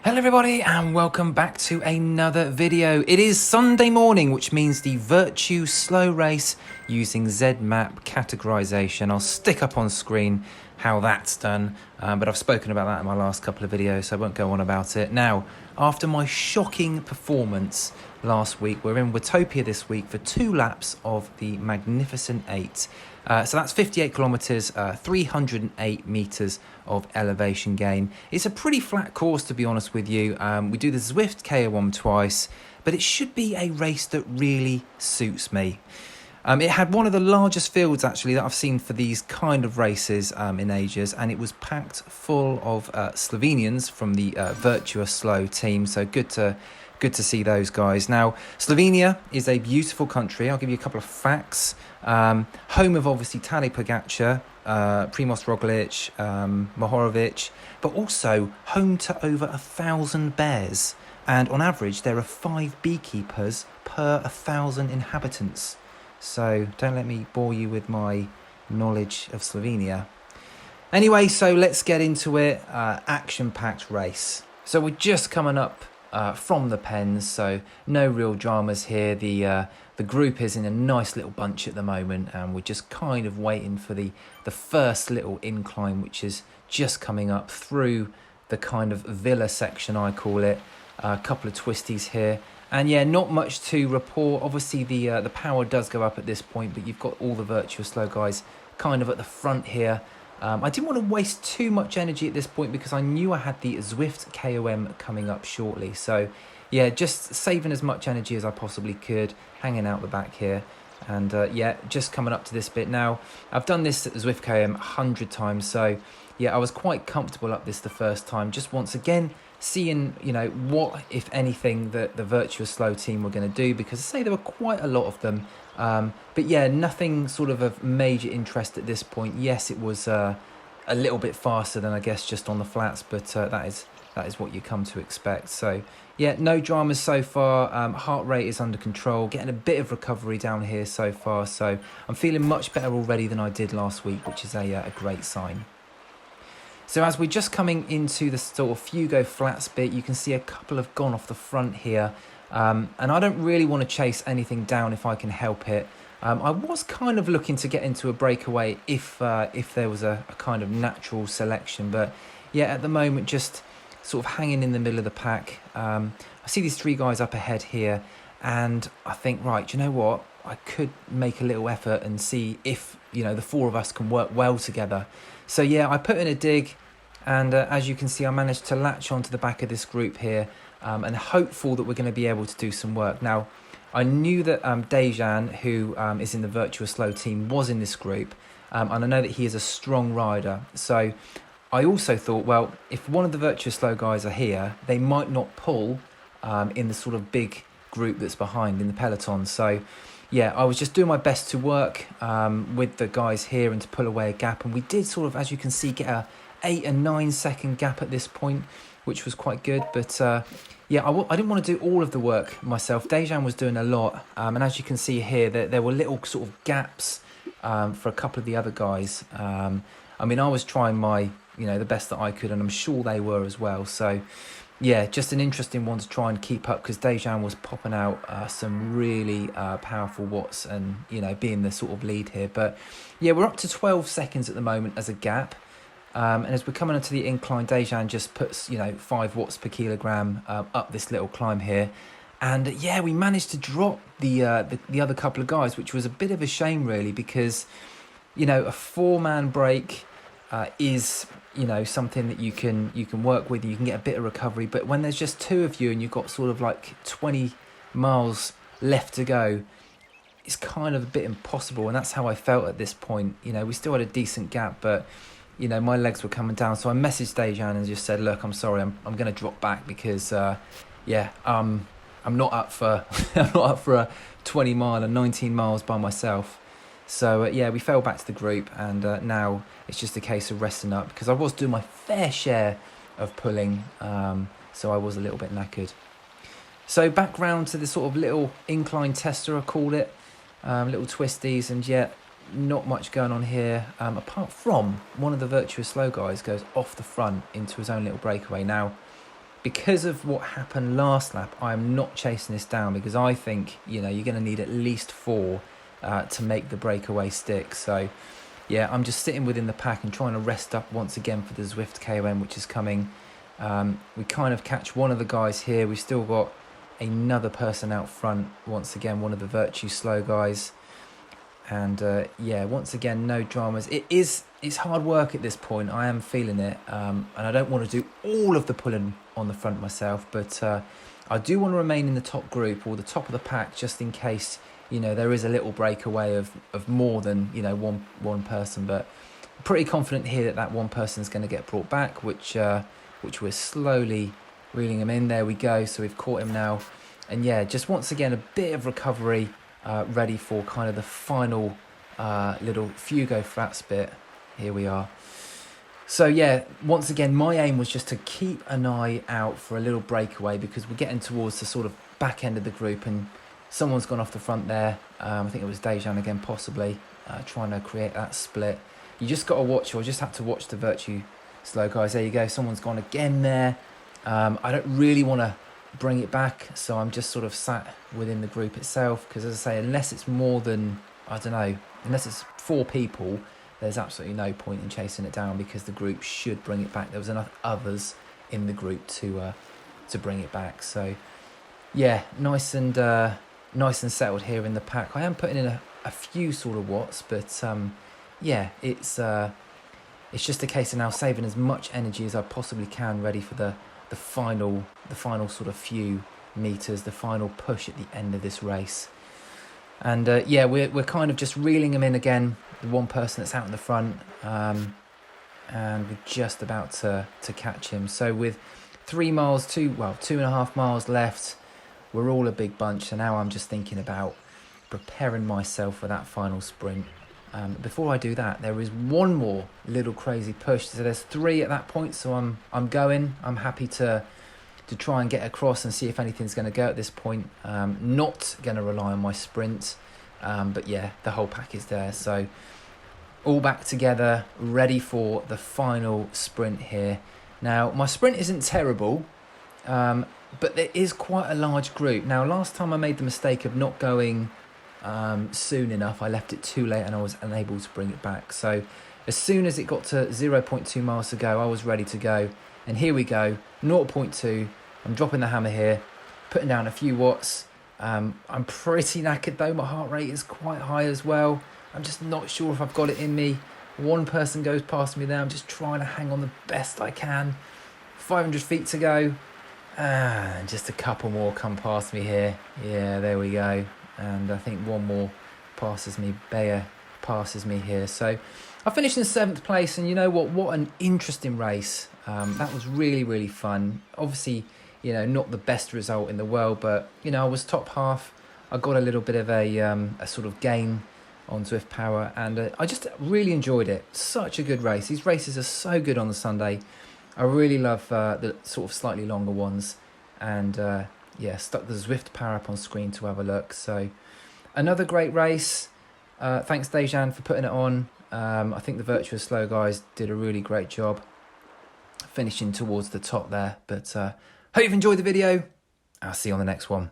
Hello everybody and welcome back to another video. It is Sunday morning, which means the VirtuSlo race using ZMap categorization. I'll stick up on screen how that's done, but I've spoken about that in my last couple of videos, so I won't go on about it. Now, after my shocking performance last week, we're in Watopia this week for 2 laps of the Magnificent 8. So that's 58 kilometers, 308 meters of elevation gain. It's a pretty flat course, to be honest with you. We do the Zwift KOM twice, but it should be a race that really suits me. It had one of the largest fields actually that I've seen for these kind of races in ages, and it was packed full of Slovenians from the VirtuSlo team. So good to see those guys. Now, Slovenia is a beautiful country. I'll give you a couple of facts. Home of obviously Tadej Pogačar, Primož Roglič, Mohorovic, but also home to over 1,000 bears. And on average, there are 5 beekeepers per 1,000 inhabitants. So don't let me bore you with my knowledge of Slovenia. Anyway, so let's get into it. Action-packed race. So we're just coming up from the pens, so no real dramas here. The group is in a nice little bunch at the moment, and we're just kind of waiting for the first little incline, which is just coming up through the kind of villa section, I call it. A couple of twisties here, and yeah, not much to report. Obviously the power does go up at this point, but you've got all the VirtuSlo guys kind of at the front here. I didn't want to waste too much energy at this point because I knew I had the Zwift KOM coming up shortly. So yeah, just saving as much energy as I possibly could, hanging out the back here. And yeah, just coming up to this bit now. I've done this at the Zwift KOM 100 times. So yeah, I was quite comfortable up this the first time. Just once again, seeing, you know, what, if anything, that the VirtuSlo team were going to do, because I say there were quite a lot of them. But yeah, nothing sort of major interest at this point. Yes, it was a little bit faster than I guess just on the flats, but that is what you come to expect. So yeah, no dramas so far. Heart rate is under control, getting a bit of recovery down here so far. So I'm feeling much better already than I did last week, which is a great sign. So as we're just coming into the sort of Fugo flats bit, you can see a couple have gone off the front here. And I don't really want to chase anything down if I can help it. I was kind of looking to get into a breakaway if there was a kind of natural selection. But yeah, at the moment, just sort of hanging in the middle of the pack. I see these 3 guys up ahead here, and I think, right, do you know what? I could make a little effort and see if, you know, the 4 of us can work well together. So yeah, I put in a dig, and as you can see, I managed to latch onto the back of this group here, and hopeful that we're going to be able to do some work. Now, I knew that Dejan, who is in the VirtuSlo team, was in this group, and I know that he is a strong rider. So I also thought, well, if one of the VirtuSlo guys are here, they might not pull in the sort of big group that's behind in the peloton. So yeah, I was just doing my best to work with the guys here and to pull away a gap. And we did sort of, as you can see, get a 8 and 9 second gap at this point, which was quite good. But yeah, I didn't want to do all of the work myself. Dejan was doing a lot. And as you can see here, there were little sort of gaps for a couple of the other guys. I mean, I was trying the best that I could, and I'm sure they were as well. So yeah, just an interesting one to try and keep up, because Dejan was popping out some really powerful watts and, you know, being the sort of lead here. But yeah, we're up to 12 seconds at the moment as a gap. And as we're coming onto the incline, Dejan just puts, 5 watts per kilogram up this little climb here. And yeah, we managed to drop the other couple of guys, which was a bit of a shame really, because, a 4-man break is, something that you can work with. You can get a bit of recovery, but when there's just 2 of you and you've got sort of like 20 miles left to go, it's kind of a bit impossible. And that's how I felt at this point. We still had a decent gap, but my legs were coming down. So I messaged Dejan and just said, look, I'm sorry, I'm going to drop back because I'm not up for a 20 mile and 19 miles by myself. So yeah, we fell back to the group, and now it's just a case of resting up, because I was doing my fair share of pulling, so I was a little bit knackered. So back round to the sort of little incline tester, I called it, little twisties, and yet not much going on here, apart from one of the VirtuSlo guys goes off the front into his own little breakaway. Now, because of what happened last lap, I'm not chasing this down because I think, you know, you're going to need at least 4 to make the breakaway stick. So yeah, I'm just sitting within the pack and trying to rest up once again for the Zwift KOM, which is coming. We kind of catch one of the guys here. We've still got another person out front, once again, one of the VirtuSlo guys. And yeah, once again, no dramas. It's hard work at this point. I am feeling it, and I don't want to do all of the pulling on the front myself, but I do want to remain in the top group or the top of the pack, just in case, you know, there is a little breakaway of more than, you know, one person. But I'm pretty confident here that that one person is going to get brought back, which we're slowly reeling him in. There we go. So we've caught him now, and yeah, just once again a bit of recovery, ready for kind of the final little Fugo flats bit. Here we are. So yeah, once again, my aim was just to keep an eye out for a little breakaway, because we're getting towards the sort of back end of the group and someone's gone off the front there. I think it was Dejan again, possibly, trying to create that split. You just got to watch, or just had to watch the VirtuSlo guys. There you go, someone's gone again there. I don't really want to bring it back, so I'm just sort of sat within the group itself, because as I say, unless it's more than, I don't know, unless it's 4 people, there's absolutely no point in chasing it down, because the group should bring it back. There was enough others in the group to bring it back. So yeah, nice and settled here in the pack. I am putting in a few sort of watts, but yeah, it's just a case of now saving as much energy as I possibly can, ready for the final sort of few meters, the final push at the end of this race. And yeah, we're kind of just reeling them in again, the one person that's out in the front, and we're just about to catch him. So with 2.5 miles left, we're all a big bunch. So now I'm just thinking about preparing myself for that final sprint. Before I do that, there is one more little crazy push. So there's 3 at that point. So I'm happy to try and get across and see if anything's going to go at this point. Not going to rely on my sprint, but yeah, the whole pack is there. So all back together, ready for the final sprint here. Now, my sprint isn't terrible, but there is quite a large group. Now, last time I made the mistake of not going soon enough. I left it too late and I was unable to bring it back. So as soon as it got to 0.2 miles to go, I was ready to go. And here we go, 0.2. I'm dropping the hammer here, putting down a few watts. I'm pretty knackered though. My heart rate is quite high as well. I'm just not sure if I've got it in me. One person goes past me there. I'm just trying to hang on the best I can. 500 feet to go. And just a couple more come past me here. Yeah, there we go. And I think one more passes me. Bayer passes me here. So I finished in 7th place, and you know what an interesting race. That was really, really fun. Obviously, you know, not the best result in the world, but, you know, I was top half. I got a little bit of a sort of gain on Zwift Power, and I just really enjoyed it. Such a good race. These races are so good on the Sunday. I really love the sort of slightly longer ones, and yeah, stuck the Zwift Power up on screen to have a look. So another great race. Thanks Dejan for putting it on. I think the VirtuSlo guys did a really great job finishing towards the top there. But hope you've enjoyed the video. I'll see you on the next one.